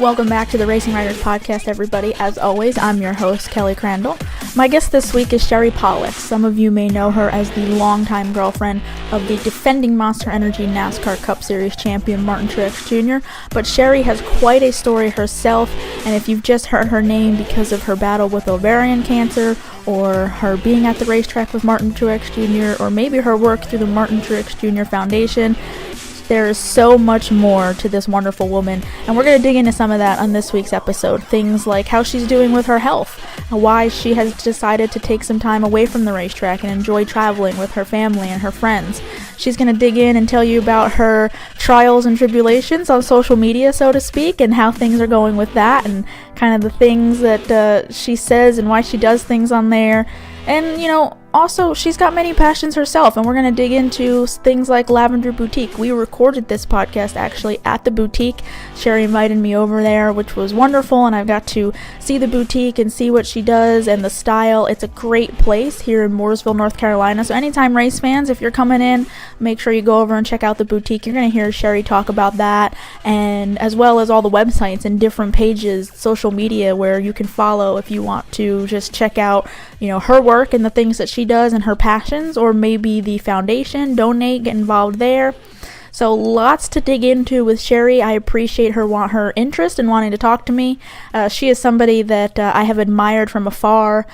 Welcome back to the Racing Writers Podcast, everybody. As always, I'm your host, Kelly Crandall. My guest this week is Sherry Pollex. Some of you may know her as the longtime girlfriend of the defending Monster Energy NASCAR Cup Series champion Martin Truex Jr., but Sherry has quite a story herself, and if you've just heard her name because of her battle with ovarian cancer, or her being at the racetrack with Martin Truex Jr., or maybe her work through the Martin Truex Jr. Foundation, there is so much more to this wonderful woman, and we're going to dig into some of that on this week's episode. Things like how she's doing with her health, why she has decided to take some time away from the racetrack and enjoy traveling with her family and her friends. She's going to dig in and tell you about her trials and tribulations on social media, so to speak, and how things are going with that, and kind of the things that she says and why she does things on there. And, also, she's got many passions herself, and we're going to dig into things like Lavender Boutique. We recorded this podcast, actually, at the boutique. Sherry invited me over there, which was wonderful, and I got to see the boutique and see what she does and the style. It's a great place here in Mooresville, North Carolina. So anytime race fans, if you're coming in, make sure you go over and check out the boutique. You're going to hear Sherry talk about that, and as well as all the websites and different pages, social media, where you can follow if you want to just check out, her work and the things that she does and her passions, or maybe the foundation, donate, get involved there. So lots to dig into with Sherry. I appreciate her interest in wanting to talk to me. She is somebody that I have admired from afar,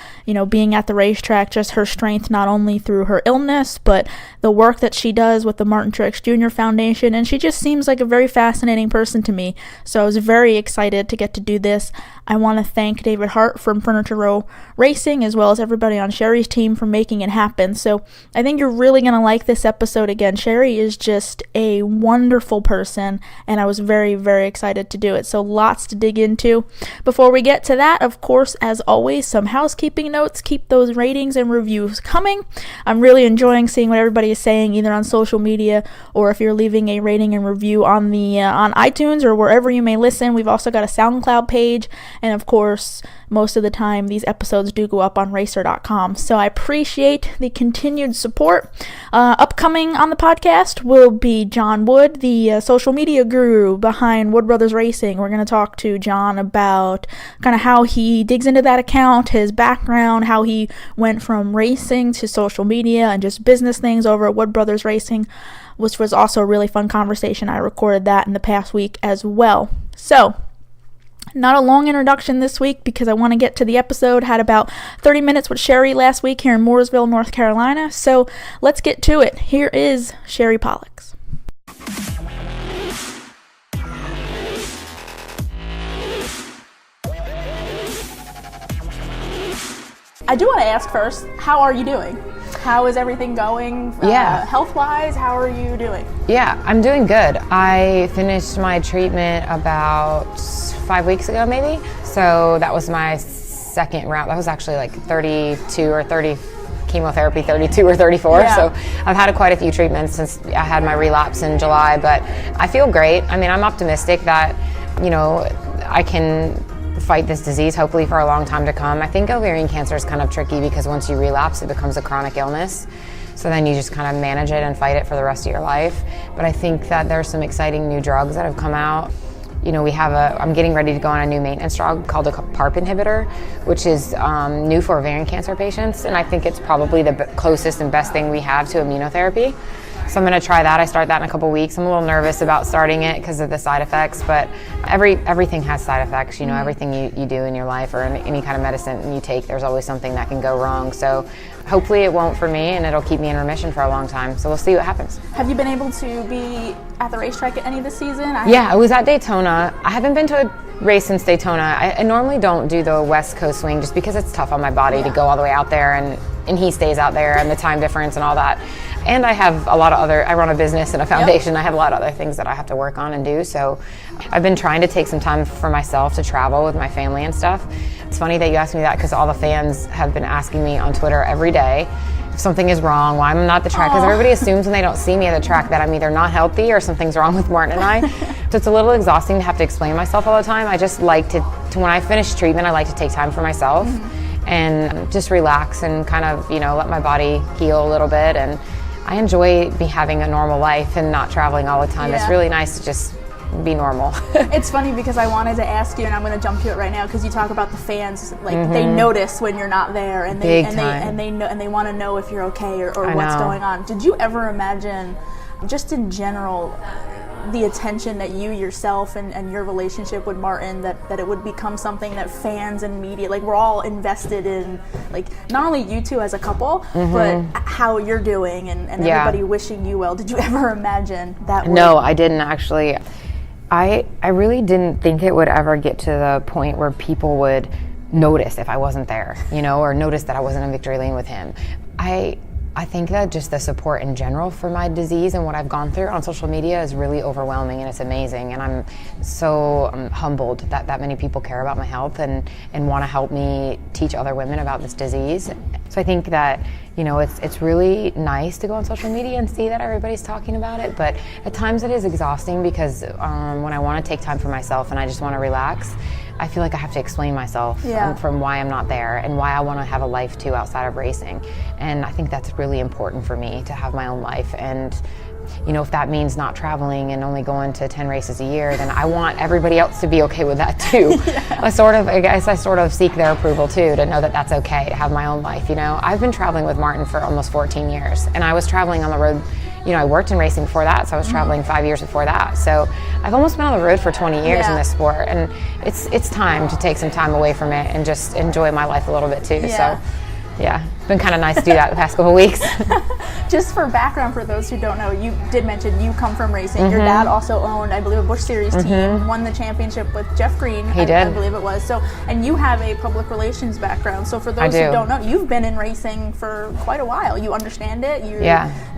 being at the racetrack, just her strength, not only through her illness, but the work that she does with the Martin Truex Jr. Foundation, and she just seems like a very fascinating person to me. So I was very excited to get to do this. I want to thank David Hart from Furniture Row Racing, as well as everybody on Sherry's team for making it happen. So I think you're really going to like this episode. Again, Sherry is just a wonderful person, and I was very, very excited to do it. So lots to dig into. Before we get to that, of course, as always, some housekeeping notes. Keep those ratings and reviews coming. I'm really enjoying seeing what everybody is saying, either on social media or if you're leaving a rating and review on the on iTunes or wherever you may listen. We've also got a SoundCloud page, and of course, most of the time these episodes do go up on racer.com. So I appreciate the continued support. Upcoming on the podcast will be John Wood, the social media guru behind Wood Brothers Racing. We're going to talk to John about kind of how he digs into that account, his background, how he went from racing to social media and just business things over at Wood Brothers Racing, which was also a really fun conversation. I recorded that in the past week as well. So, not a long introduction this week because I want to get to the episode. Had about 30 minutes with Sherry last week here in Mooresville, North Carolina. So let's get to it. Here is Sherry Pollex. I do want to ask first, how are you doing? How is everything going? Health-wise, how are you doing? Yeah, I'm doing good. I finished my treatment about 5 weeks ago, maybe. So that was my second round. That was actually like 32 or 30 chemotherapy, 32 or 34. Yeah. So I've had quite a few treatments since I had my relapse in July, but I feel great. I mean, I'm optimistic that, I can fight this disease hopefully for a long time to come. I think ovarian cancer is kind of tricky because once you relapse, it becomes a chronic illness. So then you just kind of manage it and fight it for the rest of your life. But I think that there's some exciting new drugs that have come out. I'm getting ready to go on a new maintenance drug called a PARP inhibitor, which is new for ovarian cancer patients. And I think it's probably the closest and best thing we have to immunotherapy. So I'm going to try that. I start that in a couple weeks. I'm a little nervous about starting it because of the side effects, but everything has side effects. Everything you do in your life or any kind of medicine you take, there's always something that can go wrong. So hopefully it won't for me, and it'll keep me in remission for a long time. So we'll see what happens. Have you been able to be at the racetrack at any of this season? Yeah, I was at Daytona. I haven't been to a race since Daytona. I normally don't do the West Coast swing just because it's tough on my body to go all the way out there, and he stays out there, and the time difference and all that. And I have a lot of I run a business and a foundation. Yep. I have a lot of other things that I have to work on and do. So I've been trying to take some time for myself to travel with my family and stuff. It's funny that you asked me that because all the fans have been asking me on Twitter every day if something is wrong, why I'm not at the track. Because everybody assumes when they don't see me at the track that I'm either not healthy or something's wrong with Martin and I. So it's a little exhausting to have to explain myself all the time. I just like to when I finish treatment, I like to take time for myself. And just relax and kind of, let my body heal a little bit. And I enjoy having a normal life and not traveling all the time. Yeah. It's really nice to just be normal. It's funny because I wanted to ask you, and I'm going to jump to it right now, because you talk about the fans, like they notice when you're not there, and they want to know if you're okay or what's going on. Did you ever imagine, just in general, the attention that you yourself and your relationship with Martin, that it would become something that fans and media, like we're all invested in, like not only you two as a couple, but how you're doing and everybody wishing you well? Did you ever imagine that? No, I didn't actually. I really didn't think it would ever get to the point where people would notice if I wasn't there, or notice that I wasn't in victory lane with him. I think that just the support in general for my disease and what I've gone through on social media is really overwhelming, and it's amazing. And I'm so humbled that many people care about my health and want to help me teach other women about this disease. So I think that, it's really nice to go on social media and see that everybody's talking about it, but at times it is exhausting because when I want to take time for myself and I just want to relax, I feel like I have to explain myself from why I'm not there and why I want to have a life too outside of racing. And I think that's really important for me, to have my own life. And if that means not traveling and only going to 10 races a year, then I want everybody else to be okay with that too. I sort of seek their approval too, to know that that's okay, to have my own life. I've been traveling with Martin for almost 14 years, and I was traveling on the road. I worked in racing before that, so I was traveling 5 years before that. So I've almost been on the road for 20 years in this sport, and it's time to take some time away from it and just enjoy my life a little bit too. So yeah, it's been kind of nice to do that the past couple of weeks. Just for background, for those who don't know, you did mention you come from racing. Your dad also owned, I believe, a Busch Series team, won the championship with Jeff Green, I believe it was. So, and you have a public relations background. So for those who don't know, you've been in racing for quite a while. You understand it.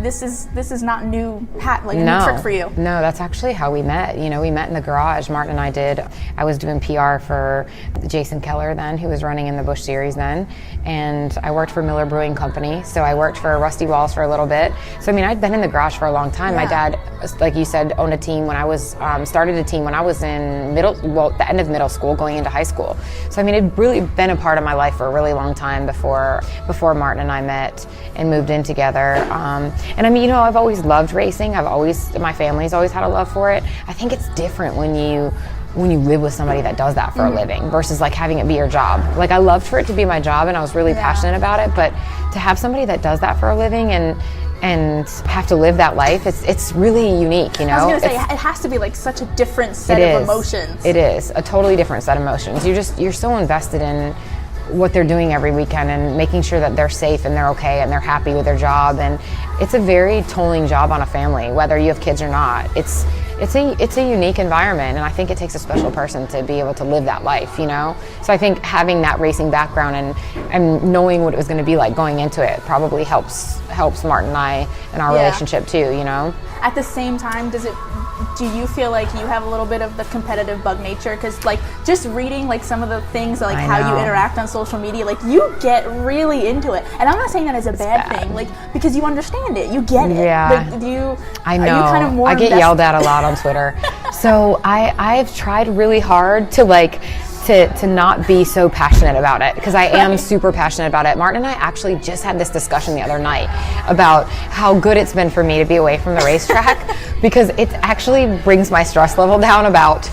This is not new trick for you. No, that's actually how we met. We met in the garage. Martin and I did. I was doing PR for Jason Keller then, who was running in the Busch Series then, and I worked for Miller Brewing Company. So I worked for Rusty Walls for a little bit. So I'd been in the garage for a long time. My dad, like you said, owned a team when I was started a team when I was in the end of middle school, going into high school. So it'd really been a part of my life for a really long time before Martin and I met and moved in together. I've always loved racing. My family's always had a love for it. I think it's different when you live with somebody that does that for a living versus like having it be your job. Like, I loved for it to be my job and I was really passionate about it, but to have somebody that does that for a living and have to live that life, it's really unique, I was going to say, it has to be like such a different set of emotions. It is a totally different set of emotions. You're so invested in what they're doing every weekend and making sure that they're safe and they're okay and they're happy with their job. And it's a very tolling job on a family, whether you have kids or not. It's a unique environment, and I think it takes a special person to be able to live that life, So I think having that racing background and knowing what it was going to be like going into it probably helps Martin and I in our relationship too, At the same time, do you feel like you have a little bit of the competitive bug nature? Because just reading some of the things how you interact on social media, you get really into it. And I'm not saying that as a bad thing, because you understand it, you get it. Yeah. I know. Are you kind of more I get yelled at a lot on Twitter. So I've tried really hard to not be so passionate about it, because I am super passionate about it. Martin and I actually just had this discussion the other night about how good it's been for me to be away from the racetrack because it actually brings my stress level down about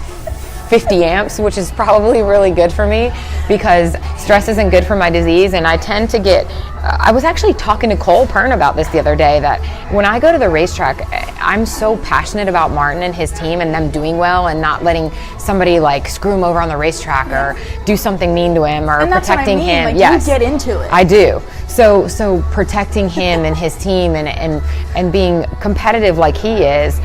50 amps, which is probably really good for me because stress isn't good for my disease. And I tend to get, I was actually talking to Cole Pern about this the other day, that when I go to the racetrack, I'm so passionate about Martin and his team and them doing well and not letting somebody screw him over on the racetrack or do something mean to him or protecting him. Yes, you get into it. I do. So protecting him and his team and being competitive like he is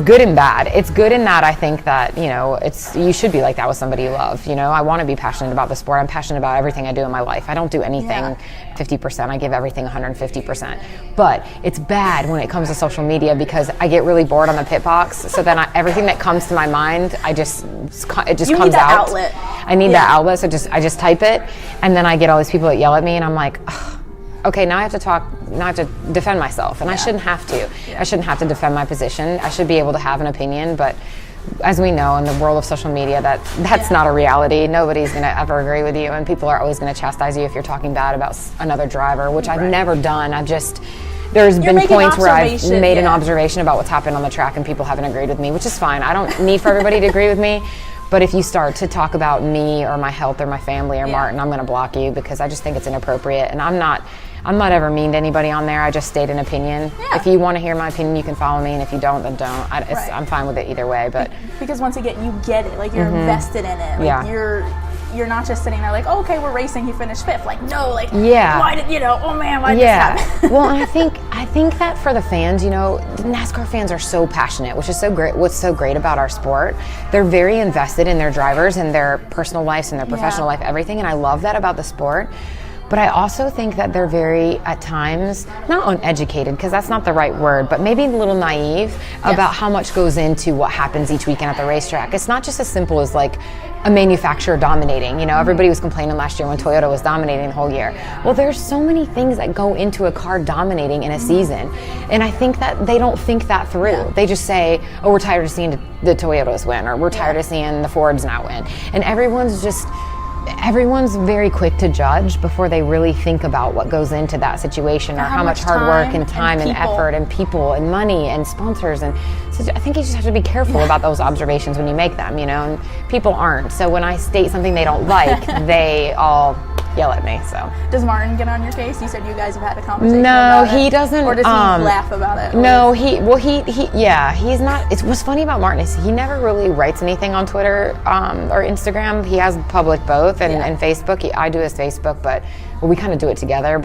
good and bad. It's good in that I think that, you should be like that with somebody you love. I want to be passionate about the sport. I'm passionate about everything I do in my life. I don't do anything 50%. I give everything 150%. But it's bad when it comes to social media because I get really bored on the pit box. So then everything that comes to my mind, it just you comes need that out. Outlet. I need that outlet. So I just type it, and then I get all these people that yell at me, and I'm like, ugh. Okay, now I have to talk, now I have to defend myself, and I shouldn't have to. I shouldn't have to defend my position. I should be able to have an opinion, but as we know in the world of social media, that's not a reality. Nobody's going to ever agree with you, and people are always going to chastise you if you're talking bad about another driver, which I've never done. I've just there's You're been points where I've observation, made an observation about what's happened on the track and people haven't agreed with me, which is fine. I don't need for everybody to agree with me. But if you start to talk about me or my health or my family or Martin, I'm going to block you because I just think it's inappropriate. And I'm not ever mean to anybody on there. I just state an opinion. Yeah. If you want to hear my opinion, you can follow me, and if you don't, then don't. I'm fine with it either way. But because once again, you get it. Like, you're invested in it. Like, you're not just sitting there like, oh, okay, we're racing. He finished 5th. Like, no, like, why did oh man, why did this happen? Well, and I think that for the fans, NASCAR fans are so passionate, which is so great. What's so great about our sport, they're very invested in their drivers and their personal lives and their professional life, everything. And I love that about the sport. But I also think that they're very, at times, not uneducated, because that's not the right word, but maybe a little naive about how much goes into what happens each weekend at the racetrack. It's not just as simple as like a manufacturer dominating. Everybody was complaining last year when Toyota was dominating the whole year. Well, there's so many things that go into a car dominating in a season. And I think that they don't think that through. Yeah. They just say, oh, we're tired of seeing the Toyotas win, or we're tired of seeing the Fords not win. And everyone's very quick to judge before they really think about what goes into that situation, or how much hard work and time and effort and people and money and sponsors. And so I think you just have to be careful about those observations when you make them, and people aren't. So when I state something they don't like, they all yell at me. So does Martin get on your case? You said you guys have had a conversation No, about he it. doesn't. Or does he laugh about it? No, he's not. What's funny about Martin is he never really writes anything on Twitter or Instagram. He has public both and Facebook. I do his Facebook, but we kind of do it together.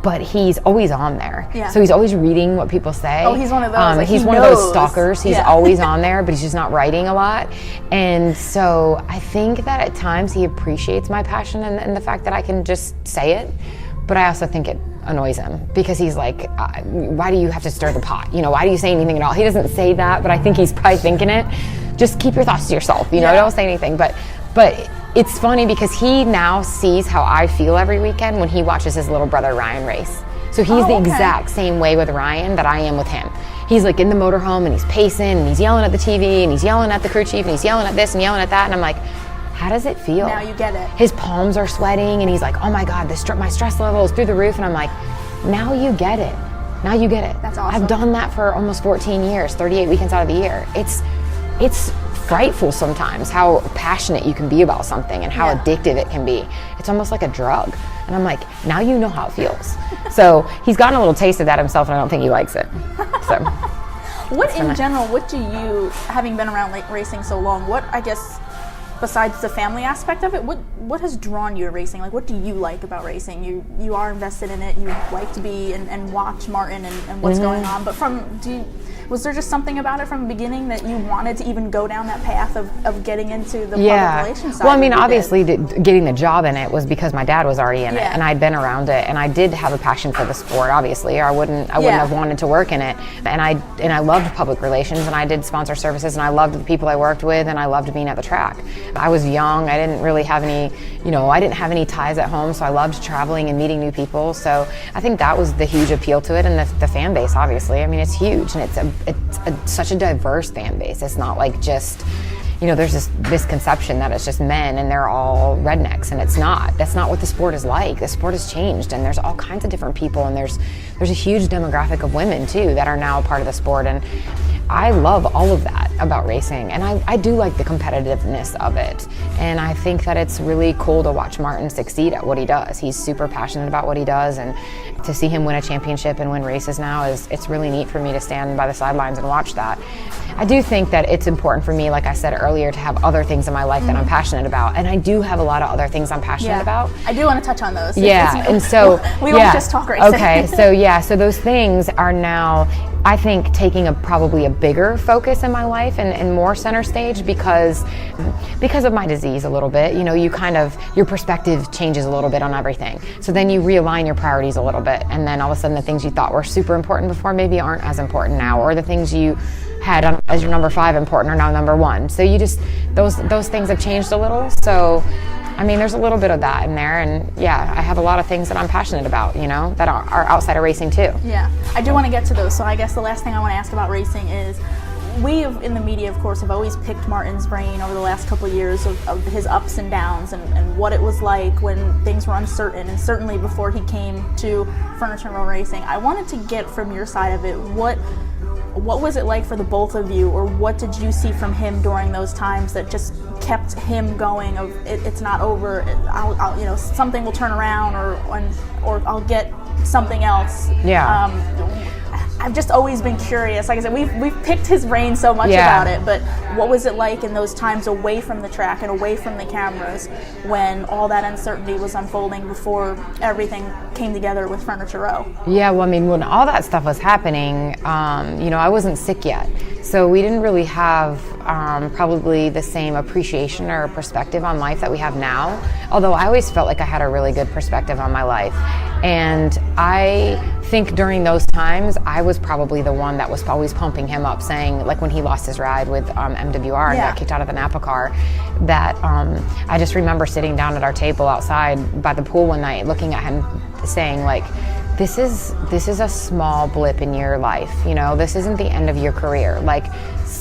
But he's always on there. Yeah. So he's always reading what people say. Oh, he's one of those. He's one of those stalkers. He's always on there, but he's just not writing a lot. And so I think that at times he appreciates my passion and the fact that I can just say it. But I also think it annoys him because he's like, why do you have to stir the pot? Why do you say anything at all? He doesn't say that, but I think he's probably thinking it. Just keep your thoughts to yourself. Don't say anything. But it's funny because he now sees how I feel every weekend when he watches his little brother Ryan race. So he's the exact same way with Ryan that I am with him. He's like in the motorhome and he's pacing and he's yelling at the TV and he's yelling at the crew chief and he's yelling at this and yelling at that. And I'm like, how does it feel? Now you get it. His palms are sweating and he's like, oh my God, my stress level is through the roof. And I'm like, now you get it. Now you get it. That's awesome. I've done that for almost 14 years, 38 weekends out of the year. It's frightful sometimes how passionate you can be about something and how addictive it can be. It's almost like a drug. And I'm like, now you know how it feels. So he's gotten a little taste of that himself, and I don't think he likes it. So what in general, what do you, having been around racing so long, what, I guess, besides the family aspect of it, what has drawn you to racing? Like, what do you like about racing? You are invested in it, you like to be and watch Martin and what's going on, but was there just something about it from the beginning that you wanted to even go down that path of getting into the public relations side? Well, I mean, obviously getting the job in it was because my dad was already in it, and I'd been around it, and I did have a passion for the sport, obviously, or I wouldn't have wanted to work in it. And I loved public relations, and I did sponsor services, and I loved the people I worked with, and I loved being at the track. I was young, I didn't really have any, I didn't have any ties at home, so I loved traveling and meeting new people. So I think that was the huge appeal to it, and the fan base, obviously. I mean, it's huge, and it's such a diverse fan base. It's not like just, there's this misconception that it's just men and they're all rednecks, and it's not. That's not what the sport is like. The sport has changed, and there's all kinds of different people, and there's a huge demographic of women too that are now a part of the sport, and I love all of that about racing, and I do like the competitiveness of it, and I think that it's really cool to watch Martin succeed at what he does. He's super passionate about what he does, and to see him win a championship and win races now it's really neat for me to stand by the sidelines and watch that. I do think that it's important for me, like I said earlier, to have other things in my life that I'm passionate about, and I do have a lot of other things I'm passionate about. I do want to touch on those. And so we won't just talk racing. Okay, so those things are now, I think, taking probably a bigger focus in my life and more center stage because of my disease a little bit. Your perspective changes a little bit on everything. So then you realign your priorities a little bit, and then all of a sudden the things you thought were super important before maybe aren't as important now, or the things you had as your number 5 important are now number 1. So you just, those things have changed a little. So I mean, there's a little bit of that in there, and I have a lot of things that I'm passionate about, that are outside of racing too. Yeah, I do want to get to those. So I guess the last thing I want to ask about racing is, we in the media, of course, have always picked Martin's brain over the last couple of years of his ups and downs and what it was like when things were uncertain, and certainly before he came to Furniture Row Racing. I wanted to get from your side of it, what was it like for the both of you, or what did you see from him during those times that just kept him going? Of it's not over. I'll something will turn around, or I'll get something else. Yeah. I've just always been curious. Like I said, we've picked his brain so much about it, but what was it like in those times away from the track and away from the cameras when all that uncertainty was unfolding before everything came together with Furniture Row? Yeah, well, I mean, when all that stuff was happening, I wasn't sick yet. So we didn't really have probably the same appreciation or perspective on life that we have now. Although I always felt like I had a really good perspective on my life. And I think during those times, I was probably the one that was always pumping him up, saying, like when he lost his ride with MWR and got kicked out of the Napa car, that I just remember sitting down at our table outside by the pool one night, looking at him saying, like, this is a small blip in your life, this isn't the end of your career. Like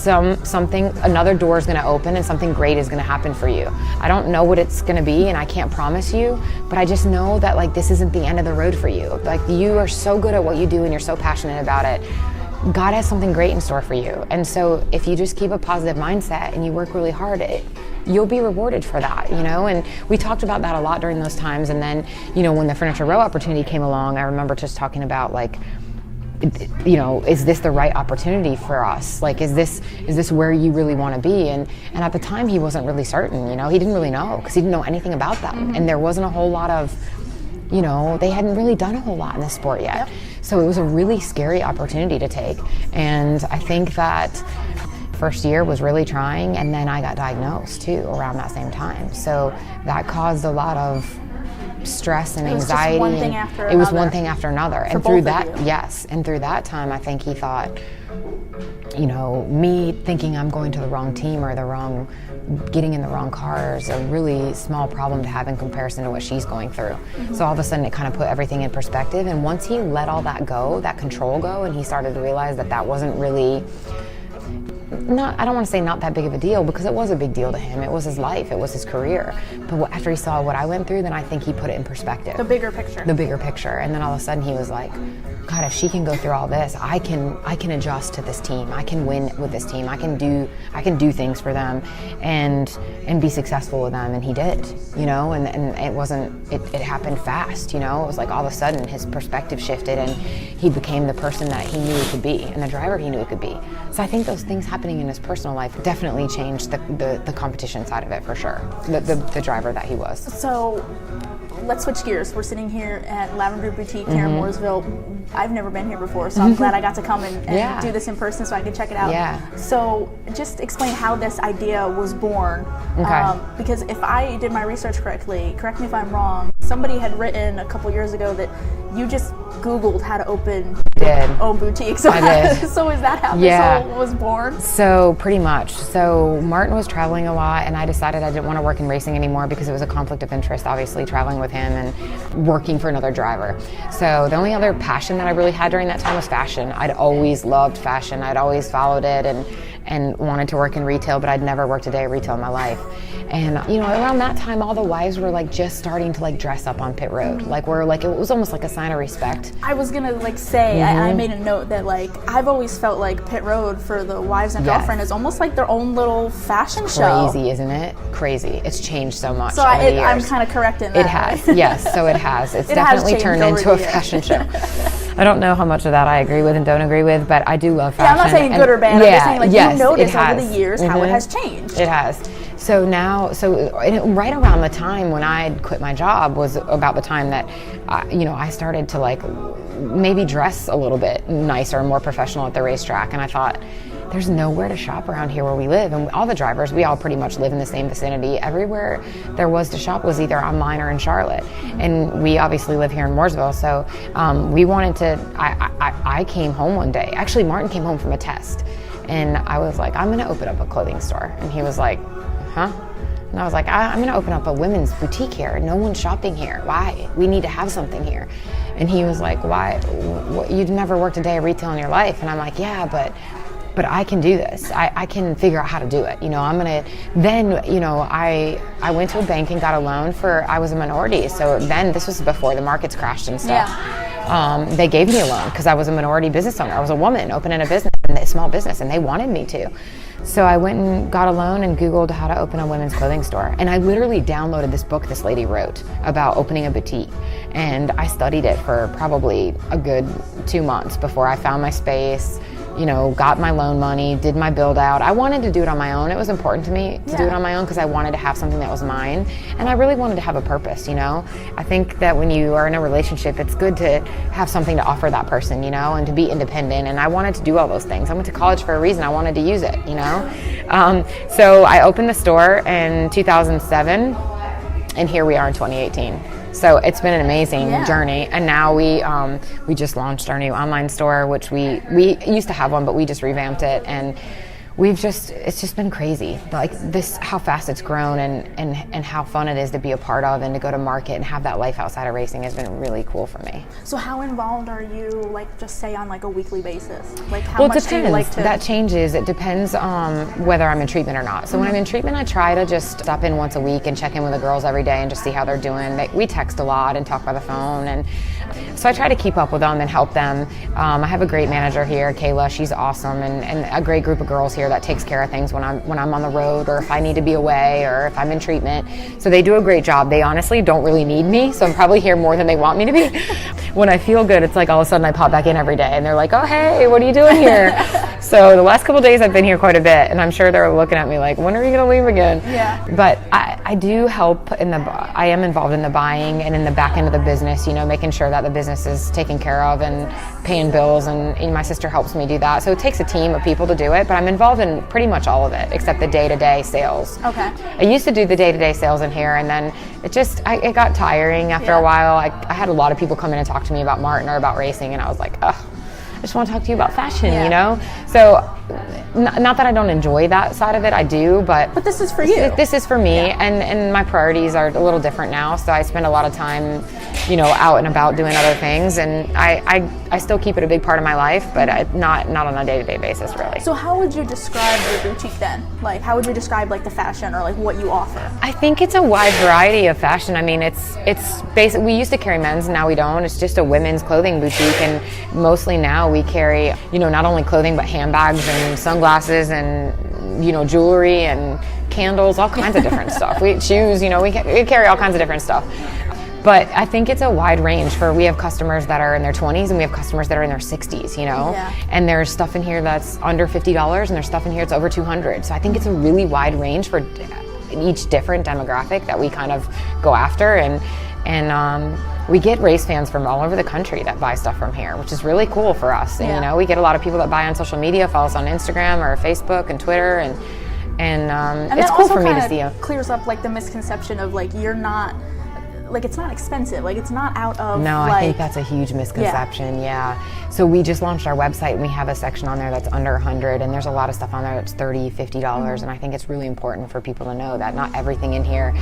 another door is going to open and something great is going to happen for you. I don't know what it's going to be and I can't promise you, but I just know that like this isn't the end of the road for you. Like you are so good at what you do and you're so passionate about it. God has something great in store for you. And so if you just keep a positive mindset and you work really hard, you'll be rewarded for that, and we talked about that a lot during those times. And then, when the Furniture Row opportunity came along, I remember just talking about like, is this the right opportunity for us? Like, is this where you really want to be? And at the time he wasn't really certain, he didn't really know because he didn't know anything about them. Mm-hmm. And there wasn't a whole lot of, they hadn't really done a whole lot in the sport yet. Yep. So it was a really scary opportunity to take. And I think that first year was really trying, and then I got diagnosed too around that same time. So that caused a lot of stress and anxiety. It was just one thing after another. It was one thing after another. For and through both that, of you. yes, and through that time, I think he thought, me thinking I'm going to the wrong team or getting in the wrong car is a really small problem to have in comparison to what she's going through. Mm-hmm. So all of a sudden it kind of put everything in perspective. And once he let all that go, that control go, and he started to realize that wasn't really, I don't want to say not that big of a deal, because it was a big deal to him. It was his life, it was his career. But after he saw what I went through, then I think he put it in perspective. The bigger picture. And then all of a sudden he was like, God, if she can go through all this, I can adjust to this team. I can win with this team. I can do things for them and be successful with them. And he did, and it happened fast, It was like all of a sudden his perspective shifted and he became the person that he knew he could be and the driver he knew he could be. So I think those things happening in his personal life definitely changed the competition side of it for sure. The driver that he was. So let's switch gears. We're sitting here at Lavender Boutique here in Mooresville. I've never been here before, so I'm glad I got to come and do this in person so I can check it out. Yeah. So just explain how this idea was born. Okay. Because if I did my research correctly, correct me if I'm wrong, somebody had written a couple years ago that you just Googled how to open your own boutique. So, I did. So is that how this all was born? So pretty much. So Martin was traveling a lot, and I decided I didn't want to work in racing anymore because it was a conflict of interest, obviously, traveling with him and working for another driver. So the only other passion that I really had during that time was fashion. I'd always loved fashion. I'd always followed it and wanted to work in retail, but I'd never worked a day of retail in my life. And around that time, all the wives were like just starting to like dress up on pit road. Like it was almost like a sign of respect. I was gonna say, I made a note that like I've always felt like pit road for the wives and girlfriend is almost like their own little fashion show. Crazy, isn't it? Crazy. It's changed so much. So over the years. I'm kind of correct in that. It has, yes. So it has. It's definitely turned into a fashion show. I don't know how much of that I agree with and don't agree with, but I do love fashion. Yeah, I'm not saying good or bad. I'm just saying like you notice over the years how it has changed. It has. So now, right around the time when I quit my job was about the time that, I started to like maybe dress a little bit nicer and more professional at the racetrack. And I thought, there's nowhere to shop around here where we live. And all the drivers, we all pretty much live in the same vicinity. Everywhere there was to shop was either online or in Charlotte. And we obviously live here in Mooresville. So we wanted to, I came home one day. Actually, Martin came home from a test. And I was like, I'm going to open up a clothing store. And he was like, huh? And I was like, I'm going to open up a women's boutique here. No one's shopping here. Why? We need to have something here. And he was like, why? You've never worked a day of retail in your life. And I'm like, yeah, but but I can do this. I can figure out how to do it. I went to a bank and got a loan I was a minority. So then this was before the markets crashed and stuff. Yeah. They gave me a loan because I was a minority business owner. I was a woman opening a small business, and they wanted me to. So I went and got a loan and Googled how to open a women's clothing store. And I literally downloaded this book this lady wrote about opening a boutique. And I studied it for probably a good 2 months before I found my space, got my loan money, did my build out. I wanted to do it on my own. It was important to me to do it on my own because I wanted to have something that was mine. And I really wanted to have a purpose, I think that when you are in a relationship, it's good to have something to offer that person, and to be independent. And I wanted to do all those things. I went to college for a reason. I wanted to use it, So I opened the store in 2007, and here we are in 2018. So it's been an amazing journey, and now we just launched our new online store, which we used to have one, but we just revamped it, and it's just been crazy. Like how fast it's grown and how fun it is to be a part of and to go to market and have that life outside of racing has been really cool for me. So how involved are you, just say on a weekly basis? How much it depends. Do you like to... That changes. It depends on whether I'm in treatment or not. So when I'm in treatment, I try to just stop in once a week and check in with the girls every day and just see how they're doing. We text a lot and talk by the phone, and so I try to keep up with them and help them. I have a great manager here, Kayla. She's awesome, and a great group of girls here that takes care of things when I'm on the road, or if I need to be away, or if I'm in treatment. So they do a great job. They honestly don't really need me, so I'm probably here more than they want me to be. When I feel good, it's like all of a sudden I pop back in every day and they're like, oh hey, what are you doing here? So the last couple of days I've been here quite a bit, and I'm sure they're looking at me like, when are you gonna leave again? Yeah. But I do help I am involved in the buying and in the back end of the business, making sure that the business is taken care of and paying bills, and my sister helps me do that. So it takes a team of people to do it, but I'm involved in pretty much all of it except the day-to-day sales. Okay. I used to do the day-to-day sales in here, and then it got tiring after a while. I had a lot of people come in and talk to me about Martin or about racing, and I was like, ugh, I just want to talk to you about fashion, So not that I don't enjoy that side of it, I do, but this is for you. This is for me, and my priorities are a little different now, so I spend a lot of time, out and about doing other things, and I still keep it a big part of my life, but not on a day-to-day basis, really. So how would you describe your boutique then? How would you describe the fashion or what you offer? I think it's a wide variety of fashion. I mean, it's basic. We used to carry men's, and now we don't. It's just a women's clothing boutique, and mostly now we carry, not only clothing, but handbags and sunglasses and, jewelry and candles, all kinds of different stuff. Shoes, we carry all kinds of different stuff. But I think it's a wide range. We have customers that are in their 20s, and we have customers that are in their 60s, And there's stuff in here that's under $50, and there's stuff in here that's over $200. So I think it's a really wide range for each different demographic that we kind of go after. And we get race fans from all over the country that buy stuff from here, which is really cool for us. And, we get a lot of people that buy on social media, follow us on Instagram or Facebook and Twitter, and it's cool for me to see. Clears up the misconception of you're not. It's not expensive. It's not out of. No, I think that's a huge misconception. Yeah. So we just launched our website, and we have a section on there that's under $100, and there's a lot of stuff on there that's $30, $50, and I think it's really important for people to know that not everything in here.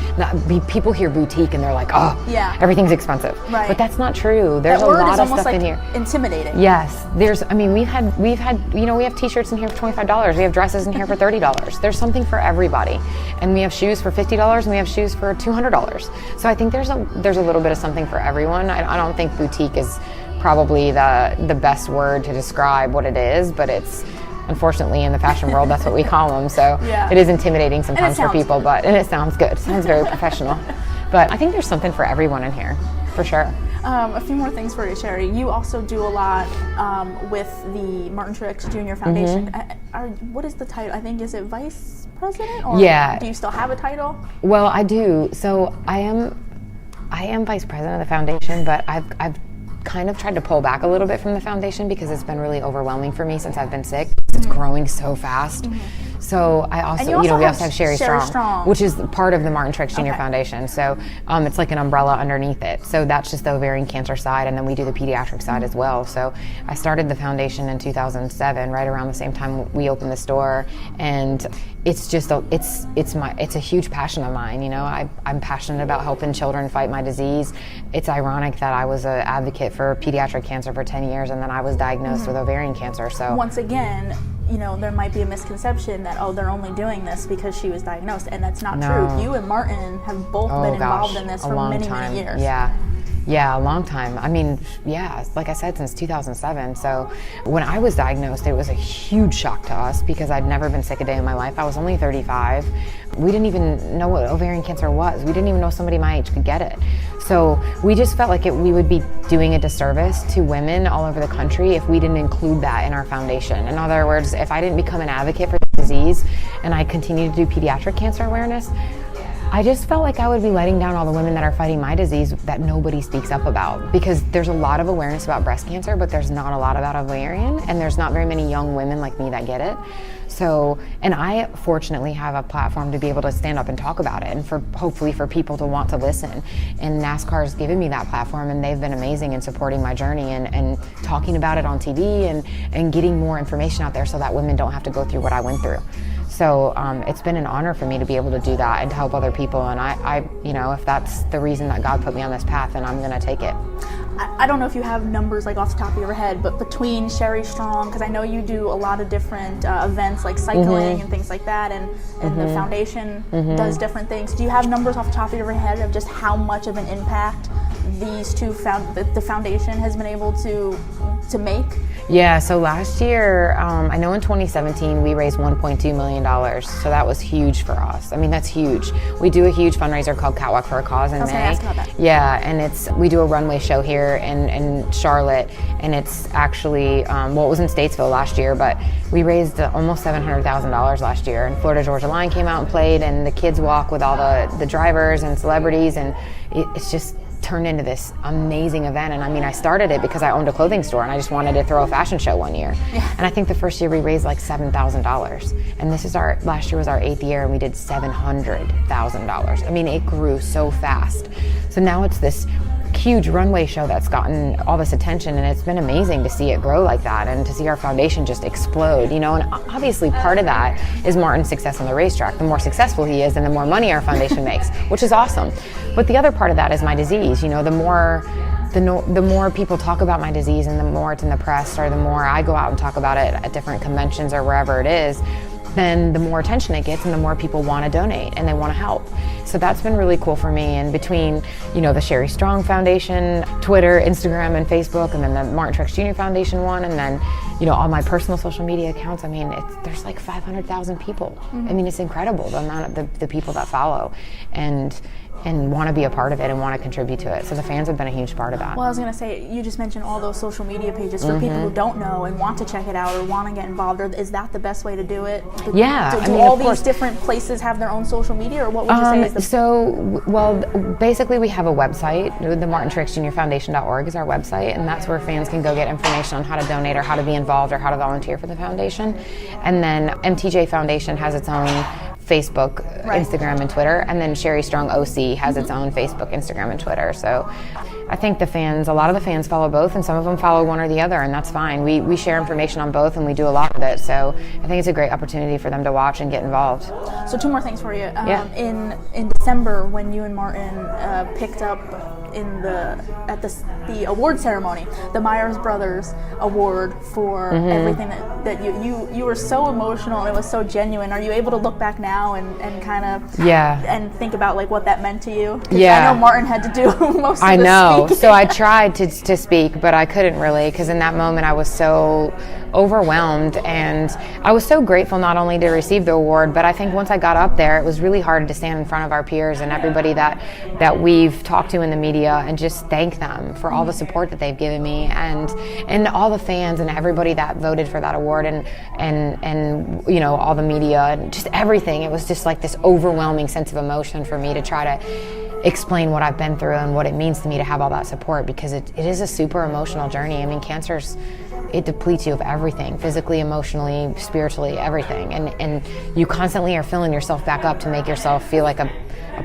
People hear boutique and they're like, oh, everything's expensive. Right. But that's not true. There's a lot of stuff in here. Intimidating. Yes. We have T-shirts in here for $25. We have dresses in here for $30. There's something for everybody, and we have shoes for $50, and we have shoes for $200. So I think there's a little bit of something for everyone. I don't think boutique is probably the best word to describe what it is, but it's unfortunately in the fashion world that's what we call them. So it is intimidating sometimes for people, and it sounds good. It sounds very professional. But I think there's something for everyone in here, for sure. A few more things for you, Sherry. You also do a lot with the Martin Truex Jr. Foundation. What is the title? I think, is it Vice President? Or do you still have a title? Well, I do. So I am Vice President of the foundation, but I've kind of tried to pull back a little bit from the foundation because it's been really overwhelming for me since I've been sick. It's growing so fast. So I also, we also have Sherry Strong, which is part of the Martin Truex Jr. Foundation. So it's like an umbrella underneath it. So that's just the ovarian cancer side, and then we do the pediatric side as well. So I started the foundation in 2007, right around the same time we opened the store, and it's just it's a huge passion of mine. I'm passionate about helping children fight my disease. It's ironic that I was an advocate for pediatric cancer for 10 years, and then I was diagnosed with ovarian cancer. So once again, there might be a misconception that, they're only doing this because she was diagnosed, and that's not No. true. You and Martin have both been involved in this for many, many years. Yeah, a long time. I mean, like I said, since 2007. So when I was diagnosed, it was a huge shock to us because I'd never been sick a day in my life. I was only 35. We didn't even know what ovarian cancer was. We didn't even know somebody my age could get it. So we just felt like we would be doing a disservice to women all over the country if we didn't include that in our foundation. In other words, if I didn't become an advocate for the disease and I continued to do pediatric cancer awareness, I just felt like I would be letting down all the women that are fighting my disease that nobody speaks up about, because there's a lot of awareness about breast cancer, but there's not a lot about ovarian, and there's not very many young women like me that get it. So, and I fortunately have a platform to be able to stand up and talk about it, and hopefully for people to want to listen. And NASCAR has given me that platform, and they've been amazing in supporting my journey and talking about it on TV and getting more information out there so that women don't have to go through what I went through. So it's been an honor for me to be able to do that and to help other people. And I if that's the reason that God put me on this path, then I'm going to take it. I don't know if you have numbers like off the top of your head, but between Sherry Strong, because I know you do a lot of different events like cycling and things like that, and the foundation does different things. Do you have numbers off the top of your head of just how much of an impact these two the foundation has been able to make? Yeah, so last year, I know in 2017 we raised $1.2 million, so that was huge for us. I mean, that's huge. We do a huge fundraiser called Catwalk for a Cause in May. I was going to ask about that. Yeah, and we do a runway show here in Charlotte, and it's actually, it was in Statesville last year, but we raised almost $700,000 last year, and Florida Georgia Line came out and played, and the kids walk with all the drivers and celebrities, and it's just turned into this amazing event. And I mean, I started it because I owned a clothing store and I just wanted to throw a fashion show one year. Yeah. And I think the first year we raised like $7,000. And last year was our 8th year and we did $700,000. I mean, it grew so fast. So now it's this huge runway show that's gotten all this attention, and it's been amazing to see it grow like that and to see our foundation just explode, and obviously part of that is Martin's success on the racetrack. The more successful he is and the more money our foundation makes, which is awesome. But the other part of that is my disease. The more people talk about my disease and the more it's in the press, or the more I go out and talk about it at different conventions or wherever it is, then the more attention it gets and the more people want to donate and they want to help. So that's been really cool for me. And between, the Sherry Strong Foundation, Twitter, Instagram, and Facebook, and then the Martin Truex Jr. Foundation one, and then, all my personal social media accounts, I mean, there's like 500,000 people. I mean, it's incredible the amount of the people that follow and want to be a part of it and want to contribute to it. So the fans have been a huge part of that. Well, I was going to say, you just mentioned all those social media pages for people who don't know and want to check it out or want to get involved. Or is that the best way to do it? Yeah. Do all these different places have their own social media, or what would you say is the... Basically we have a website. The Martin Truex Jr. Foundation.org is our website, and that's where fans can go get information on how to donate or how to be involved or how to volunteer for the foundation. And then MTJ Foundation has its own Facebook, Instagram, and Twitter, and then Sherry Strong OC has its own Facebook, Instagram, and Twitter. So I think a lot of the fans follow both, and some of them follow one or the other, and that's fine. We share information on both, and we do a lot of it. So I think it's a great opportunity for them to watch and get involved. So 2 more things for you. In December, when you and Martin picked up at the award ceremony, the Myers Brothers Award for everything that you were so emotional and it was so genuine. Are you able to look back now and kind of and think about like what that meant to you? I know Martin had to do most of the speaking. So I tried to speak, but I couldn't really, because in that moment I was so overwhelmed, and I was so grateful not only to receive the award, but I think once I got up there, it was really hard to stand in front of our peers and everybody that we've talked to in the media and just thank them for all the support that they've given me, and all the fans and everybody that voted for that award, and all the media and just everything. It was just like this overwhelming sense of emotion for me to try to explain what I've been through and what it means to me to have all that support, because it is a super emotional journey. I mean, it depletes you of everything, physically, emotionally, spiritually, everything. And you constantly are filling yourself back up to make yourself feel like a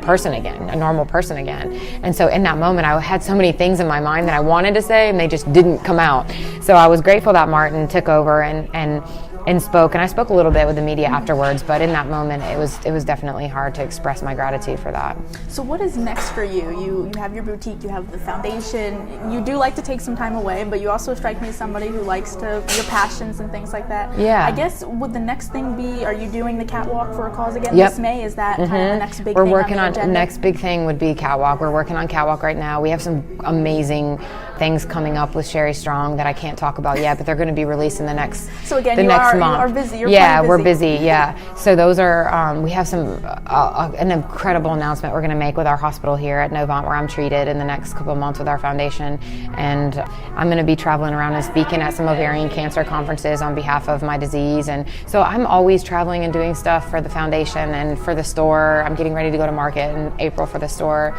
person again, a normal person again. And so in that moment, I had so many things in my mind that I wanted to say, and they just didn't come out. So I was grateful that Martin took over and and spoke, and I spoke a little bit with the media afterwards, but in that moment it was definitely hard to express my gratitude for that. So what is next for you? You have your boutique, you have the foundation, you do like to take some time away, but you also strike me as somebody who likes to, your passions and things like that. Yeah. I guess, would the next thing be, are you doing the catwalk for a cause again Yep. this May? Is that kind of the next big We're thing working on on the agenda? next big thing would be catwalk. We're working on catwalk right now. We have some amazing things coming up with Sherry Strong that I can't talk about yet, but they're going to be released in the next So again, the you next are month. busy. You're yeah, plenty we're busy. Yeah. So those are we have some an incredible announcement we're going to make with our hospital here at Novant, where I'm treated, in the next couple of months with our foundation, and I'm going to be traveling around and speaking at some ovarian cancer conferences on behalf of my disease, and so I'm always traveling and doing stuff for the foundation and for the store. I'm getting ready to go to market in April for the store.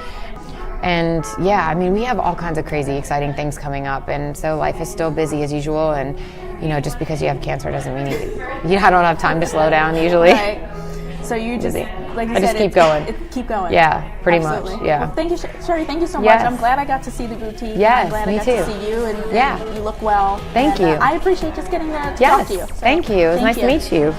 And yeah, I mean, we have all kinds of crazy, exciting things coming up, and so life is still busy as usual. And you know, just because you have cancer doesn't mean I don't have time to slow down usually. Right. So you just, like you I said, just keep going. Keep going. Yeah, pretty Absolutely. much. Yeah. Well, thank you, Sherry. Thank you so much. Yes. I'm glad I got to see the boutique. Yes, I'm glad me I got too. to see you, and Yeah. you look well. Thank And, you. I appreciate just getting to Yes. talk to you. So, Thank you. It was nice to meet you.